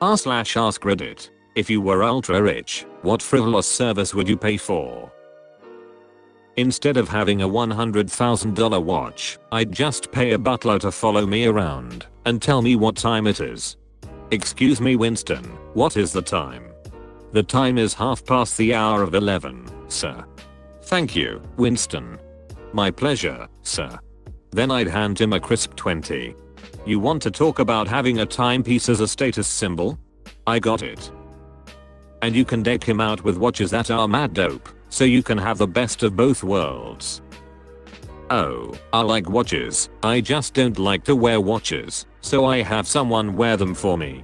r/AskReddit. If you were ultra rich, what frivolous service would you pay for? Instead of having a $100,000 watch, I'd just pay a butler to follow me around and tell me what time it is. Excuse me, Winston, what is the time? The time is 11:30, sir. Thank you, Winston. My pleasure, sir. Then I'd hand him a crisp 20. You want to talk about having a timepiece as a status symbol? I got it. And you can deck him out with watches that are mad dope, so you can have the best of both worlds. Oh, I like watches, I just don't like to wear watches, so I have someone wear them for me.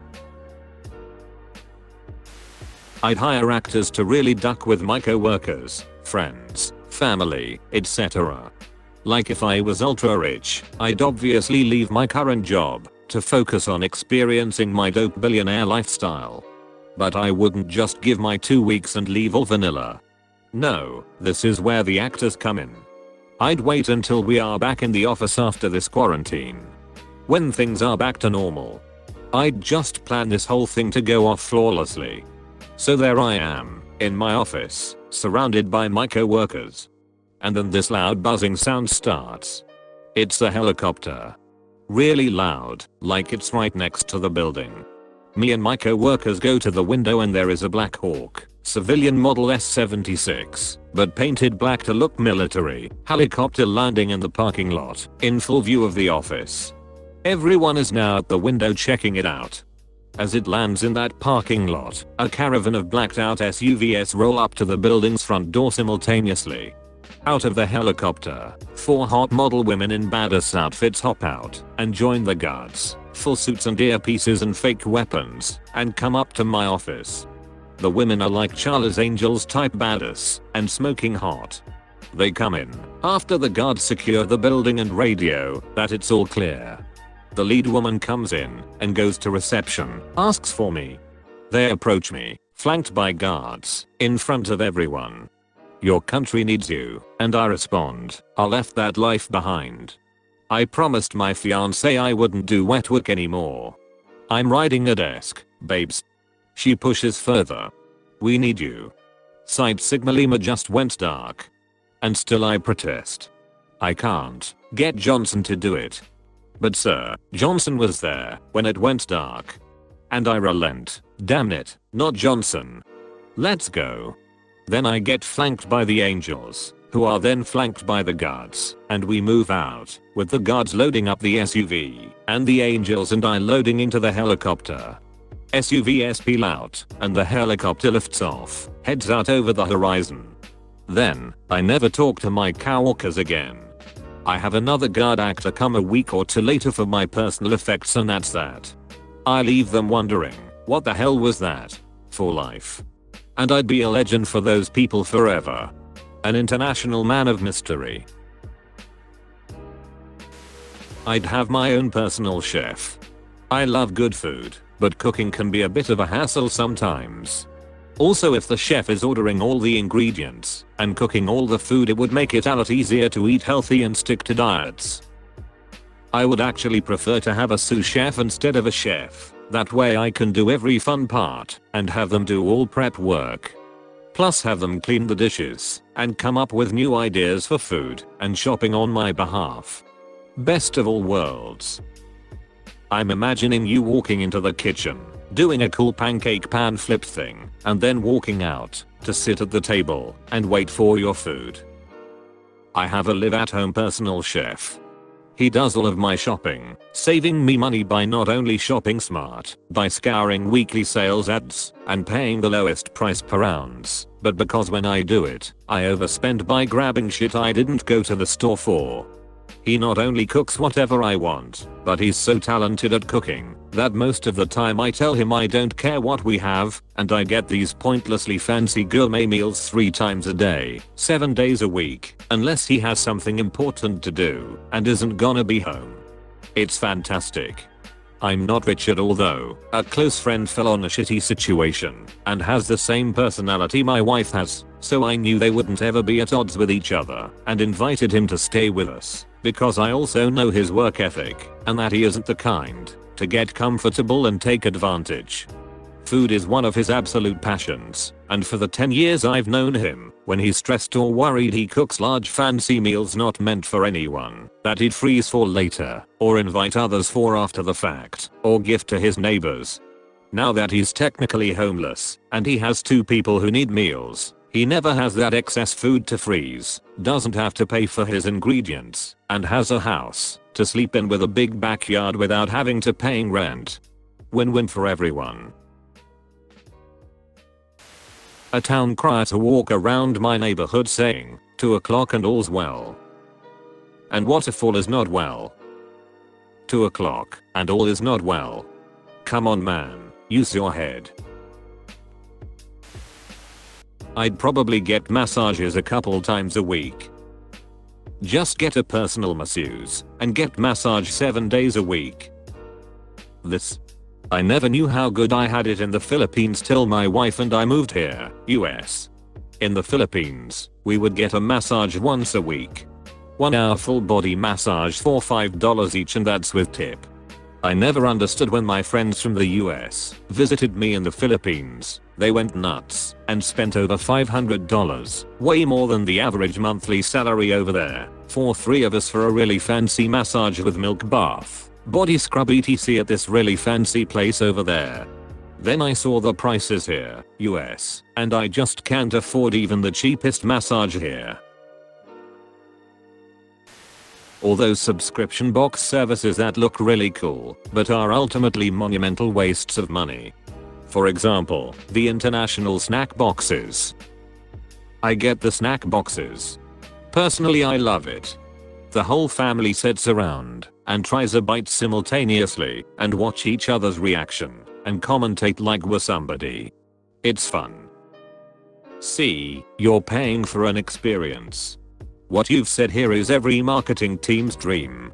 I'd hire actors to really duck with my co-workers, friends, family, etc. Like if I was ultra rich, I'd obviously leave my current job to focus on experiencing my dope billionaire lifestyle. But I wouldn't just give my 2 weeks and leave all vanilla. No, this is where the actors come in. I'd wait until we are back in the office after this quarantine. When things are back to normal, I'd just plan this whole thing to go off flawlessly. So there I am, in my office, surrounded by my co-workers. And then this loud buzzing sound starts. It's a helicopter. Really loud, like it's right next to the building. Me and my co-workers go to the window and there is a Black Hawk, civilian model S-76, but painted black to look military, helicopter landing in the parking lot, in full view of the office. Everyone is now at the window checking it out. As it lands in that parking lot, a caravan of blacked out SUVs roll up to the building's front door simultaneously. Out of the helicopter, 4 hot model women in badass outfits hop out and join the guards, full suits and earpieces and fake weapons, and come up to my office. The women are like Charlie's Angels type badass and smoking hot. They come in after the guards secure the building and radio that it's all clear. The lead woman comes in and goes to reception, asks for me. They approach me, flanked by guards, in front of everyone. Your country needs you, and I respond, I left that life behind. I promised my fiance I wouldn't do wet work anymore. I'm riding a desk, babes. She pushes further. We need you. Site Sigmalima just went dark. And still I protest. I can't get Johnson to do it. But sir, Johnson was there when it went dark. And I relent. Damn it, not Johnson. Let's go. Then I get flanked by the angels, who are then flanked by the guards, and we move out, with the guards loading up the SUV, and the angels and I loading into the helicopter. SUVs peel out, and the helicopter lifts off, heads out over the horizon. Then, I never talk to my co-workers again. I have another guard actor come a week or two later for my personal effects and that's that. I leave them wondering, what the hell was that? For life. And I'd be a legend for those people forever. An international man of mystery. I'd have my own personal chef. I love good food, but cooking can be a bit of a hassle sometimes. Also, if the chef is ordering all the ingredients and cooking all the food, it would make it a lot easier to eat healthy and stick to diets. I would actually prefer to have a sous chef instead of a chef. That way I can do every fun part and have them do all prep work. Plus have them clean the dishes and come up with new ideas for food and shopping on my behalf. Best of all worlds. I'm imagining you walking into the kitchen, doing a cool pancake pan flip thing, and then walking out to sit at the table and wait for your food. I have a live-at-home personal chef. He does all of my shopping, saving me money by not only shopping smart, by scouring weekly sales ads, and paying the lowest price per ounce, but because when I do it, I overspend by grabbing shit I didn't go to the store for. He not only cooks whatever I want, but he's so talented at cooking that most of the time I tell him I don't care what we have, and I get these pointlessly fancy gourmet meals 3 times a day, 7 days a week, unless he has something important to do and isn't gonna be home. It's fantastic. I'm not rich at all though. A close friend fell on a shitty situation and has the same personality my wife has, so I knew they wouldn't ever be at odds with each other and invited him to stay with us because I also know his work ethic and that he isn't the kind to get comfortable and take advantage. Food is one of his absolute passions, and for the 10 years I've known him, when he's stressed or worried he cooks large fancy meals not meant for anyone, that he'd freeze for later, or invite others for after the fact, or gift to his neighbors. Now that he's technically homeless, and he has 2 people who need meals, he never has that excess food to freeze, doesn't have to pay for his ingredients, and has a house to sleep in with a big backyard without having to paying rent. Win-win for everyone. A town crier to walk around my neighborhood saying, 2 o'clock and all's well. And waterfall is not well. 2 o'clock and all is not well. Come on man, use your head. I'd probably get massages a couple times a week. Just get a personal masseuse and get massage 7 days a week. I never knew how good I had it in the Philippines till my wife and I moved here, US. In the Philippines, we would get a massage once a week. 1 hour full body massage for $5 each, and that's with tip. I never understood when my friends from the US visited me in the Philippines. They went nuts and spent over $500, way more than the average monthly salary over there, for 3 of us for a really fancy massage with milk bath, body scrub etc. at this really fancy place over there. Then I saw the prices here, US, and I just can't afford even the cheapest massage here. All those subscription box services that look really cool, but are ultimately monumental wastes of money. For example, the international snack boxes. I get the snack boxes. Personally I love it. The whole family sits around and tries a bite simultaneously and watch each other's reaction and commentate like we're somebody. It's fun. See, you're paying for an experience. What you've said here is every marketing team's dream.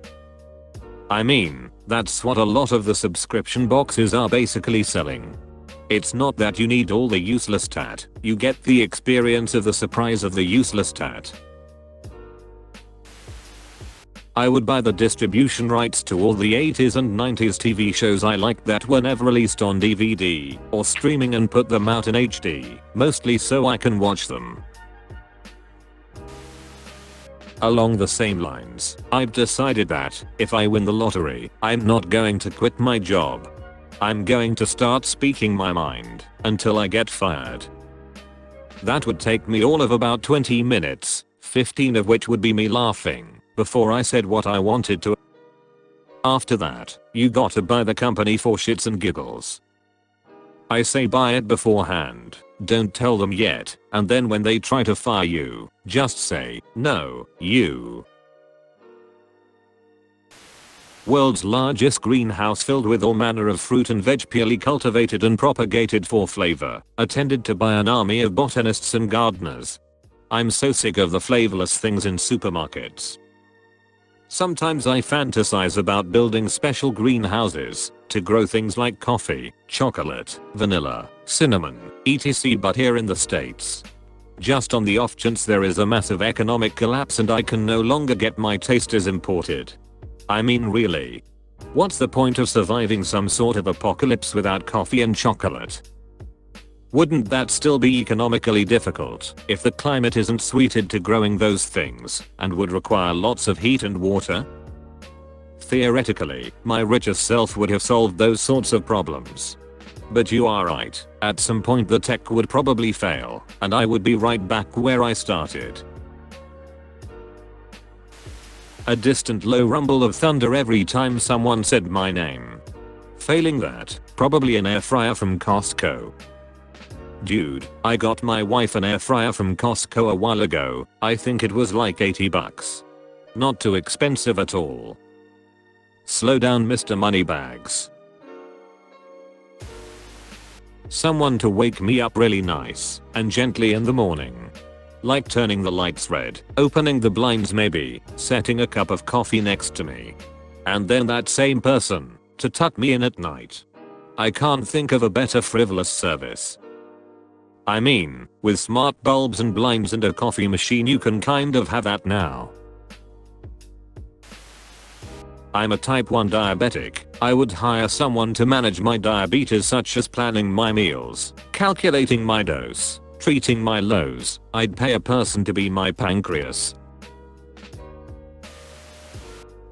I mean, that's what a lot of the subscription boxes are basically selling. It's not that you need all the useless tat, you get the experience of the surprise of the useless tat. I would buy the distribution rights to all the 80s and 90s TV shows I liked that were never released on DVD or streaming and put them out in HD, mostly so I can watch them. Along the same lines, I've decided that, if I win the lottery, I'm not going to quit my job. I'm going to start speaking my mind until I get fired. That would take me all of about 20 minutes, 15 of which would be me laughing before I said what I wanted to. After that, you gotta buy the company for shits and giggles. I say buy it beforehand, don't tell them yet, and then when they try to fire you, just say, no, you. World's largest greenhouse filled with all manner of fruit and veg purely cultivated and propagated for flavor, attended to by an army of botanists and gardeners. I'm so sick of the flavorless things in supermarkets. Sometimes I fantasize about building special greenhouses to grow things like coffee, chocolate, vanilla, cinnamon, etc. But here in the States, just on the off chance there is a massive economic collapse and I can no longer get my tasters imported. I mean really. What's the point of surviving some sort of apocalypse without coffee and chocolate? Wouldn't that still be economically difficult if the climate isn't suited to growing those things and would require lots of heat and water? Theoretically, my richer self would have solved those sorts of problems. But you are right, at some point the tech would probably fail, and I would be right back where I started. A distant low rumble of thunder every time someone said my name. Failing that, probably an air fryer from Costco. Dude, I got my wife an air fryer from Costco a while ago. I think it was like $80. Not too expensive at all. Slow down, Mr. Moneybags. Someone to wake me up really nice and gently in the morning. Like turning the lights red, opening the blinds maybe, setting a cup of coffee next to me. And then that same person to tuck me in at night. I can't think of a better frivolous service. I mean, with smart bulbs and blinds and a coffee machine you can kind of have that now. I'm a type 1 diabetic. I would hire someone to manage my diabetes, such as planning my meals, calculating my dose, treating my lows. I'd pay a person to be my pancreas.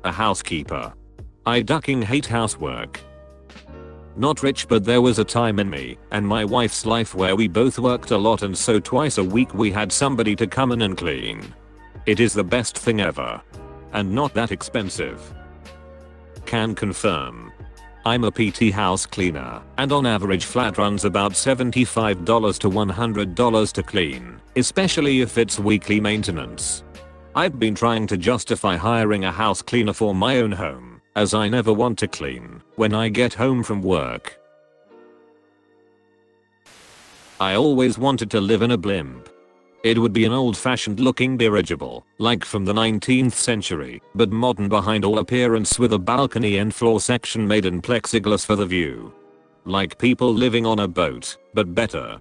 A housekeeper. I ducking hate housework. Not rich, but there was a time in me and my wife's life where we both worked a lot, and so twice a week we had somebody to come in and clean. It is the best thing ever. And not that expensive. Can confirm. I'm a PT house cleaner, and on average flat runs about $75 to $100 to clean, especially if it's weekly maintenance. I've been trying to justify hiring a house cleaner for my own home, as I never want to clean when I get home from work. I always wanted to live in a blimp. It would be an old-fashioned looking dirigible, like from the 19th century, but modern behind all appearance, with a balcony and floor section made in plexiglass for the view. Like people living on a boat, but better.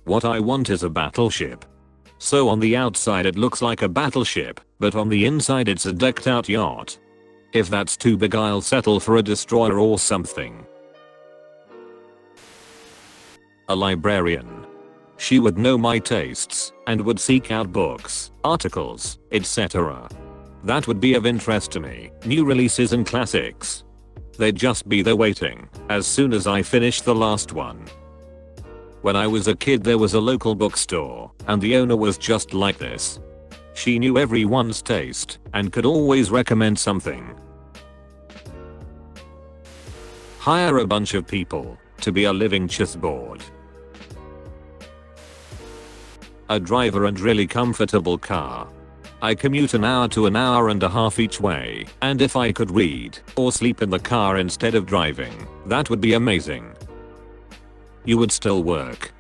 What I want is a battleship. So on the outside it looks like a battleship, but on the inside it's a decked out yacht. If that's too big, I'll settle for a destroyer or something. A librarian. She would know my tastes and would seek out books, articles, etc. that would be of interest to me, new releases and classics. They'd just be there waiting as soon as I finished the last one. When I was a kid there was a local bookstore, and the owner was just like this. She knew everyone's taste and could always recommend something. Hire a bunch of people to be a living chessboard. A driver and really comfortable car. I commute an hour to an hour and a half each way, and if I could read or sleep in the car instead of driving, that would be amazing. You would still work?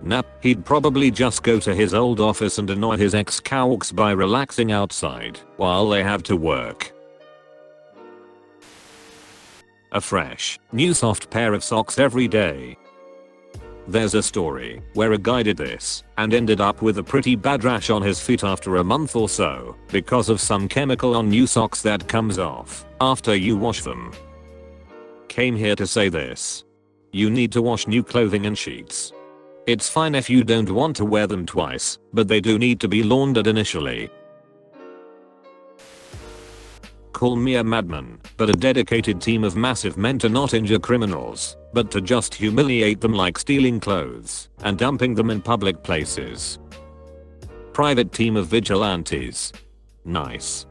Nah, he'd probably just go to his old office and annoy his ex-coworkers by relaxing outside while they have to work. A fresh, new soft pair of socks every day. There's a story where a guy did this and ended up with a pretty bad rash on his feet after a month or so because of some chemical on new socks that comes off after you wash them. Came here to say this. You need to wash new clothing and sheets. It's fine if you don't want to wear them twice, but they do need to be laundered initially. Call me a madman, but a dedicated team of massive men to not injure criminals, but to just humiliate them, like stealing clothes and dumping them in public places. Private team of vigilantes. Nice.